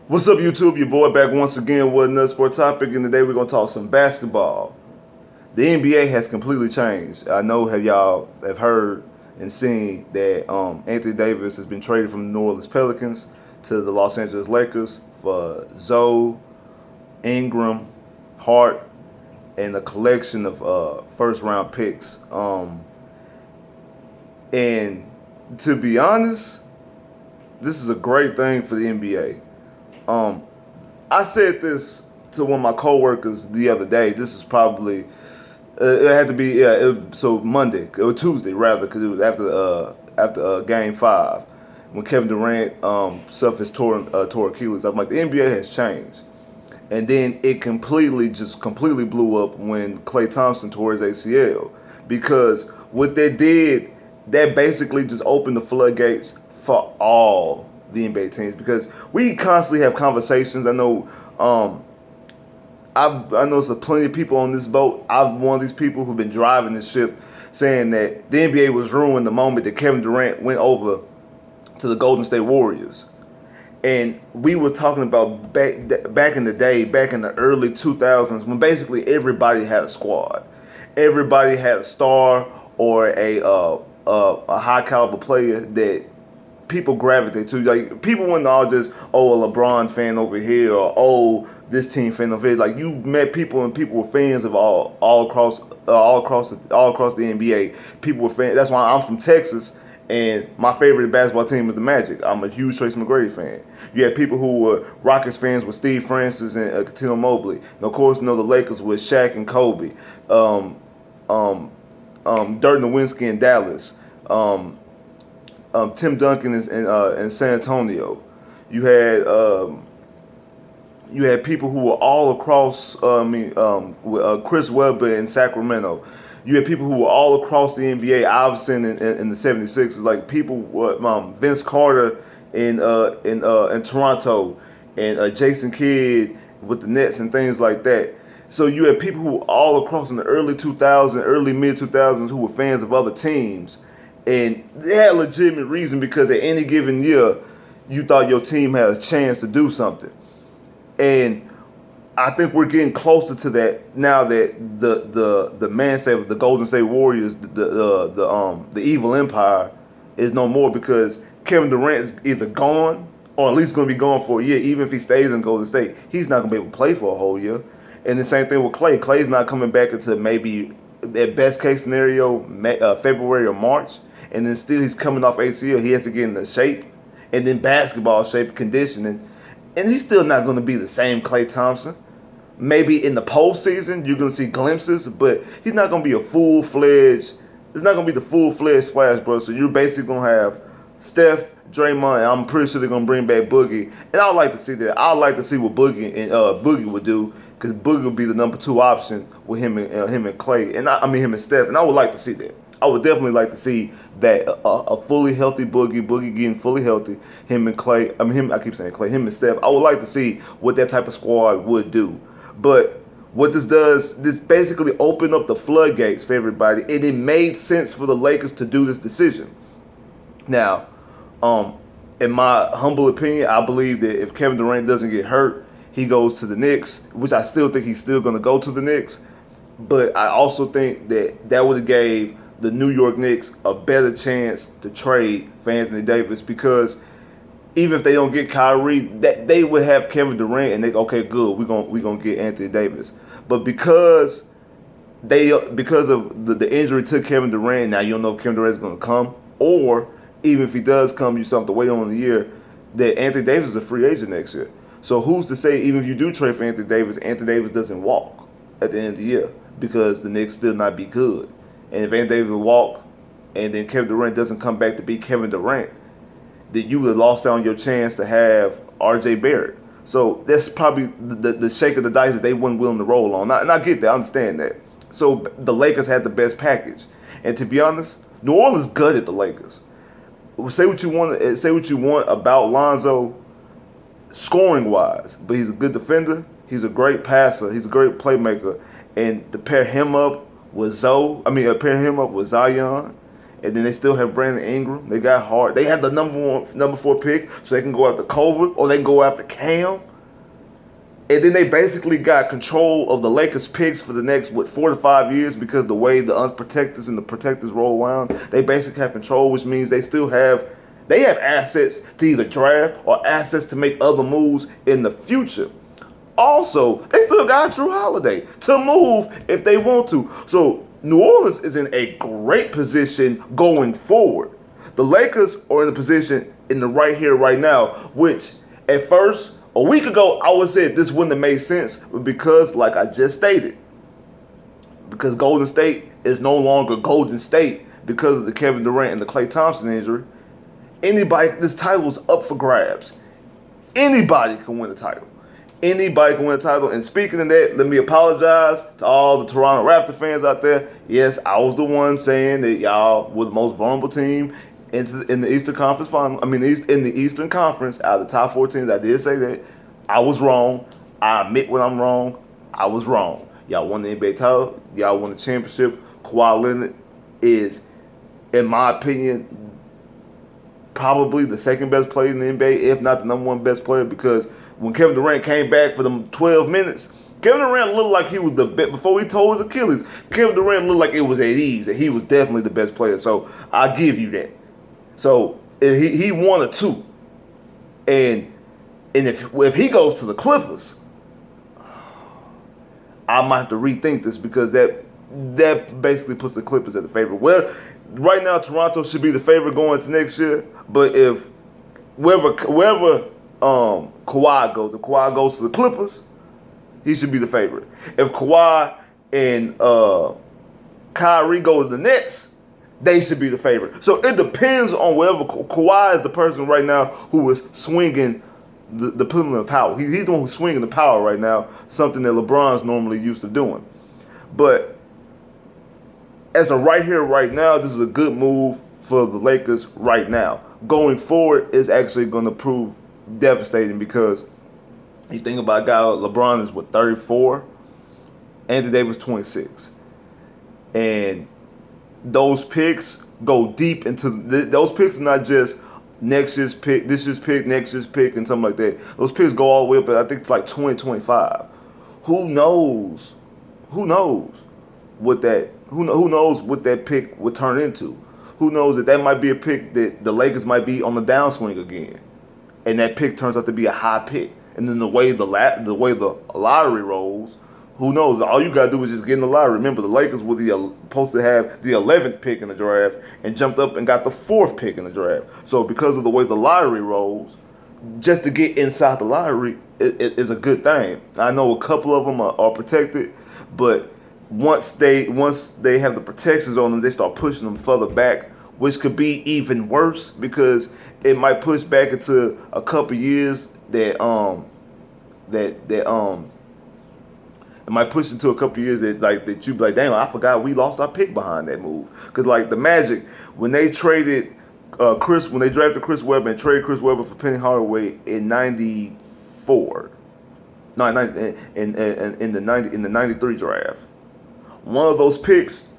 What's up, YouTube? Your boy back once again with another sport topic, and today we're gonna talk some basketball. The NBA has completely changed. I know y'all have heard and seen that Anthony Davis has been traded from the New Orleans Pelicans to the Los Angeles Lakers for Zoe, Ingram, Hart, and a collection of first round picks. And to be honest, this is a great thing for the NBA. Um, I said this to one of my coworkers the other day. This is probably it had to be so Monday or Tuesday rather, because it was after Game 5 when Kevin Durant suffered his tore Achilles. I'm like, the NBA has changed, and then it completely blew up when Klay Thompson tore his ACL, because what they did, that basically just opened the floodgates for all the NBA teams, because we constantly have conversations. I know there's plenty of people on this boat. I'm one of these people who've been driving this ship, saying that the NBA was ruined the moment that Kevin Durant went over to the Golden State Warriors. And we were talking about back in the day, back in the early 2000s, when basically everybody had a squad, everybody had a star or a high caliber player that people gravitate to. Like, people weren't all just, oh, a LeBron fan over here, or oh, this team fan over here. Like, you met people, and people were fans of all across the NBA. People were fans. That's why I'm from Texas, and my favorite basketball team is the Magic. I'm a huge Tracy McGrady fan. You had people who were Rockets fans with Steve Francis and Tim Mobley. And of course, the Lakers with Shaq and Kobe, Dirk Nowitzki in Dallas. Tim Duncan in San Antonio. You had people who were all across. Chris Webber in Sacramento. You had people who were all across the NBA. Iverson in the 76ers. Like, people, Vince Carter in Toronto, and Jason Kidd with the Nets and things like that. So you had people who were all across in the early 2000s, early mid 2000s, who were fans of other teams, and they had a legitimate reason, because at any given year, you thought your team had a chance to do something. And I think we're getting closer to that now that the man save of the Golden State Warriors, the evil empire, is no more, because Kevin Durant is either gone, or at least going to be gone for a year. Even if he stays in Golden State, he's not going to be able to play for a whole year. And the same thing with Klay. Klay's not coming back until maybe, at best case scenario, February or March. And then still he's coming off ACL. He has to get into shape, and then basketball shape, conditioning. And he's still not going to be the same Klay Thompson. Maybe in the postseason you're going to see glimpses, but he's not going to be it's not going to be the full-fledged splash, bro. So you're basically going to have Steph, Draymond, and I'm pretty sure they're going to bring back Boogie. And I'd like to see that. I'd like to see what Boogie would do, because Boogie would be the number 2 option with him and Klay. And him and Steph. And I would like to see that. I would definitely like to see that a fully healthy Boogie getting fully healthy, him and Klay. I keep saying Klay, him and Steph. I would like to see what that type of squad would do. But what this does, this basically opened up the floodgates for everybody, and it made sense for the Lakers to do this decision. Now, in my humble opinion, I believe that if Kevin Durant doesn't get hurt, he goes to the Knicks, which I still think he's still going to go to the Knicks. But I also think that would have gave the New York Knicks a better chance to trade for Anthony Davis, because even if they don't get Kyrie, that they would have Kevin Durant, and okay, good, we're gonna get Anthony Davis. But because of the injury to Kevin Durant, now you don't know if Kevin Durant is gonna come, or even if he does come, you still have to wait on a year. That Anthony Davis is a free agent next year. So who's to say, even if you do trade for Anthony Davis doesn't walk at the end of the year, because the Knicks still not be good. And if Anthony Davis walk, and then Kevin Durant doesn't come back to be Kevin Durant, then you would have lost out on your chance to have R.J. Barrett. So that's probably the shake of the dice that they weren't willing to roll on. And I get that, I understand that. So the Lakers had the best package. And to be honest, New Orleans gutted the Lakers. Say what you want about Lonzo, scoring wise, but he's a good defender. He's a great passer. He's a great playmaker. And to pair him up with Zion, And then they still have Brandon Ingram. They got hard. They have the number 4 pick, so they can go after Culver or they can go after Cam. And then they basically got control of the Lakers picks for the next 4 to 5 years because the way the unprotectors and the protectors roll around, they basically have control, which means they have assets to either draft or assets to make other moves in the future. Also, they still got Drew Holiday to move if they want to. So New Orleans is in a great position going forward. The Lakers are in a position in the right here, right now, which at first, a week ago, I would say this wouldn't have made sense because, like I just stated, because Golden State is no longer Golden State because of the Kevin Durant and the Klay Thompson injury. This title is up for grabs. Anybody can win the title. Anybody can win the title. And speaking of that, let me apologize to all the Toronto Raptor fans out there. Yes, I was the one saying that y'all were the most vulnerable team in the Eastern Conference Final. I mean, in the Eastern Conference, out of the top 4 teams, I did say that. I was wrong. I admit when I'm wrong. I was wrong. Y'all won the NBA title. Y'all won the championship. Kawhi Leonard is, in my opinion, probably the second best player in the NBA, if not the number 1 best player, because when Kevin Durant came back for them 12 minutes, Kevin Durant looked like he was the best. Before he tore his Achilles, Kevin Durant looked like it was at ease, and he was definitely the best player. So I'll give you that. So he won a 2. And if he goes to the Clippers, I might have to rethink this because that basically puts the Clippers at the favorite. Well, right now Toronto should be the favorite going into next year. But if wherever Kawhi goes to the Clippers, he should be the favorite. If Kawhi and Kyrie go to the Nets, they should be the favorite. So it depends on wherever Kawhi is the person right now who is swinging the pendulum of power. He's the one who's swinging the power right now, something that LeBron's normally used to doing. But as of right here, right now, this is a good move for the Lakers right now. Going forward is actually going to prove devastating because you think about a guy like LeBron is 34, Anthony Davis 26, and those picks go deep into those picks are not just next year's pick, this year's pick, next year's pick, and something like that. Those picks go all the way up, I think it's like 2025. Who knows? Who knows what that? Who knows what that pick would turn into? Who knows that might be a pick that the Lakers might be on the downswing again, and that pick turns out to be a high pick. And then the way the lottery rolls, who knows? All you gotta do is just get in the lottery. Remember, the Lakers were supposed to have the 11th pick in the draft and jumped up and got the 4th pick in the draft. So because of the way the lottery rolls, just to get inside the lottery is a good thing. I know a couple of them are protected, but once they have the protections on them, they start pushing them further back, which could be even worse because it might push back into a couple years it might push into a couple years that you be like, damn, I forgot we lost our pick behind that move. Because like the Magic, when they traded when they drafted Chris Webber and traded Chris Webber for Penny Hardaway in '94, in the '93 draft, one of those picks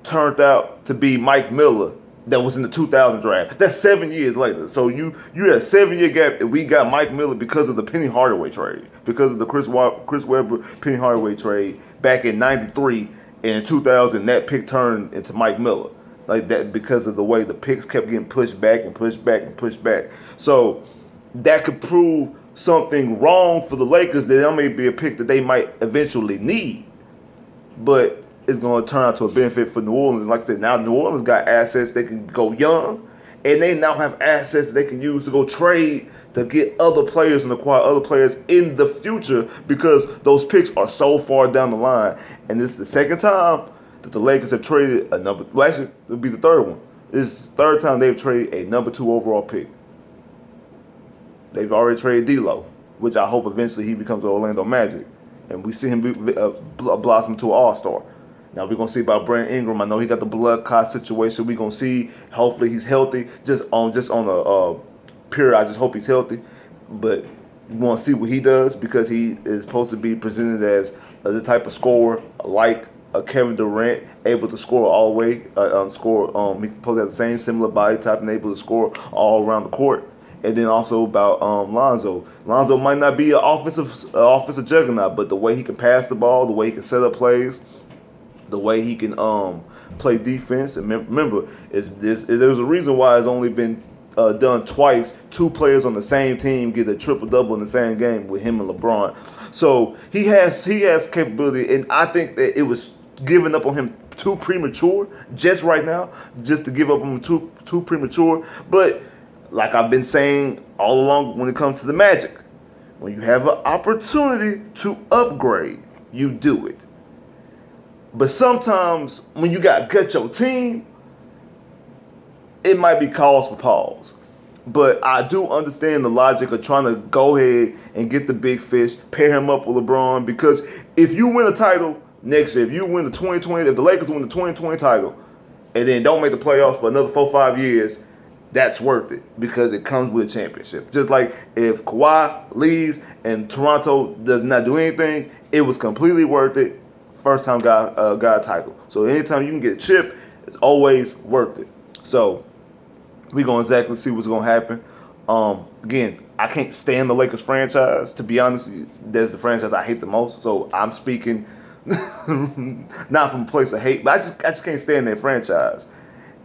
turned out to be Mike Miller that was in the 2000 draft. That's 7 years later. So you had a 7-year gap, and we got Mike Miller because of the Penny Hardaway trade, because of the Chris Webber Penny Hardaway trade back in '93, and in 2000 that pick turned into Mike Miller, like that because of the way the picks kept getting pushed back and pushed back and pushed back. So that could prove something wrong for the Lakers, that there may be a pick that they might eventually need, but it's going to turn out to a benefit for New Orleans. Like I said, now New Orleans got assets. They can go young, and they now have assets they can use to go trade to get other players and acquire other players in the future because those picks are so far down the line. And this is the second time that the Lakers have traded a number. Well, actually, it'll be the third one. This is the third time they've traded a number 2 overall pick. They've already traded D'Lo, which I hope eventually he becomes the Orlando Magic, and we see him blossom to an all-star. Now we're gonna see about Brandon Ingram. I know he got the blood clot situation. We're gonna see. Hopefully he's healthy. Just on a period. I just hope he's healthy. But you want to see what he does because he is supposed to be presented as the type of scorer like Kevin Durant able to score all the way, he plays at the same similar body type and able to score all around the court. And then also about Lonzo. Lonzo might not be an offensive juggernaut, but the way he can pass the ball, the way he can set up plays, the way he can play defense. And remember, there's a reason why it's only been done twice. Two players on the same team get a triple double in the same game with him and LeBron. So he has capability, and I think that it was giving up on him too premature just right now, just to give up on him too premature. But like I've been saying all along, when it comes to the Magic, when you have an opportunity to upgrade, you do it. But sometimes when you got gut your team, it might be cause for pause. But I do understand the logic of trying to go ahead and get the big fish, pair him up with LeBron, because if you win a title next year, if the Lakers win the 2020 title and then don't make the playoffs for another 4-5 years, that's worth it because it comes with a championship. Just like if Kawhi leaves and Toronto does not do anything, it was completely worth it. First time got a title. So anytime you can get a chip, it's always worth it. So we're going to exactly see what's going to happen. Again, I can't stand the Lakers franchise. To be honest, that's the franchise I hate the most. So I'm speaking not from a place of hate, but I just can't stand that franchise.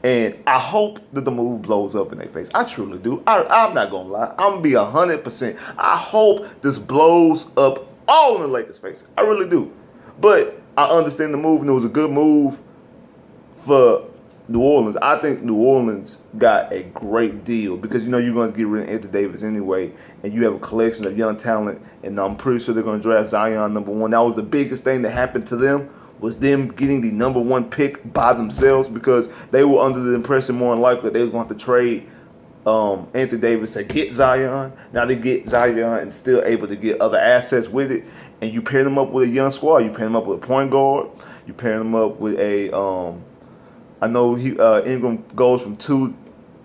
And I hope that the move blows up in their face. I truly do. I'm not going to lie. I'm going to be 100%. I hope this blows up all in the Lakers' face. I really do. But I understand the move, and it was a good move for New Orleans. I think New Orleans got a great deal because, you're going to get rid of Anthony Davis anyway, and you have a collection of young talent, and I'm pretty sure they're going to draft Zion #1. That was the biggest thing that happened to them, was them getting the #1 pick by themselves, because they were under the impression more than likely that they was going to have to trade Anthony Davis to get Zion. Now they get Zion and still able to get other assets with it, and you pair them up with a young squad. You pair them up with a point guard. You pair them up with a I know Ingram goes from two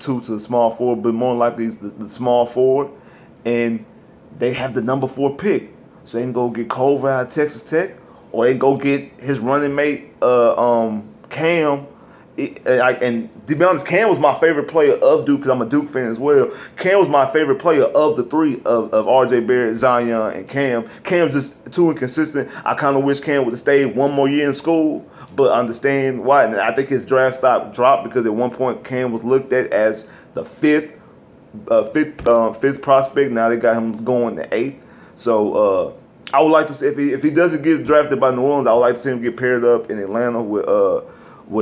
to the small forward, but more likely is the small forward, and they have the #4 pick, so they can go get Culver out of Texas Tech, or they can go get his running mate Cam. And to be honest, Cam was my favorite player of Duke because I'm a Duke fan as well. Cam was my favorite player of the three of RJ Barrett, Zion, and Cam. Cam's just too inconsistent. I kind of wish Cam would have stayed one more year in school, but I understand why. And I think his draft stock dropped because at one point Cam was looked at as the fifth prospect. Now they got him going to 8th. So I would like to see if he doesn't get drafted by New Orleans, I would like to see him get paired up in Atlanta with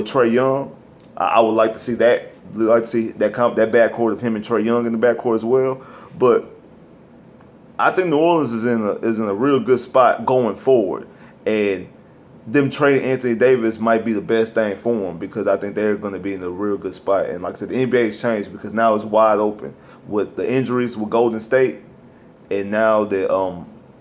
Trae Young. I would like to see that. I'd like to see that backcourt of him and Trae Young in the backcourt as well. But I think New Orleans is in a real good spot going forward, and them trading Anthony Davis might be the best thing for them because I think they're going to be in a real good spot. And like I said, the NBA has changed because now it's wide open with the injuries with Golden State, and now that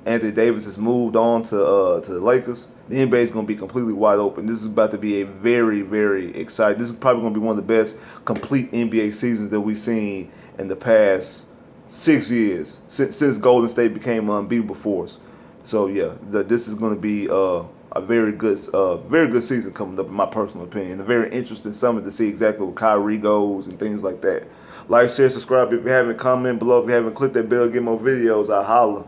Anthony Davis has moved on to the Lakers. The NBA is going to be completely wide open. This is about to be a very, very exciting. This is probably going to be one of the best complete NBA seasons that we've seen in the past 6 years since Golden State became an unbeatable force. So yeah, this is going to be a very good season coming up, in my personal opinion. A very interesting summer to see exactly where Kyrie goes and things like that. Like, share, subscribe if you haven't. Comment below if you haven't. Click that bell, get more videos. I holla.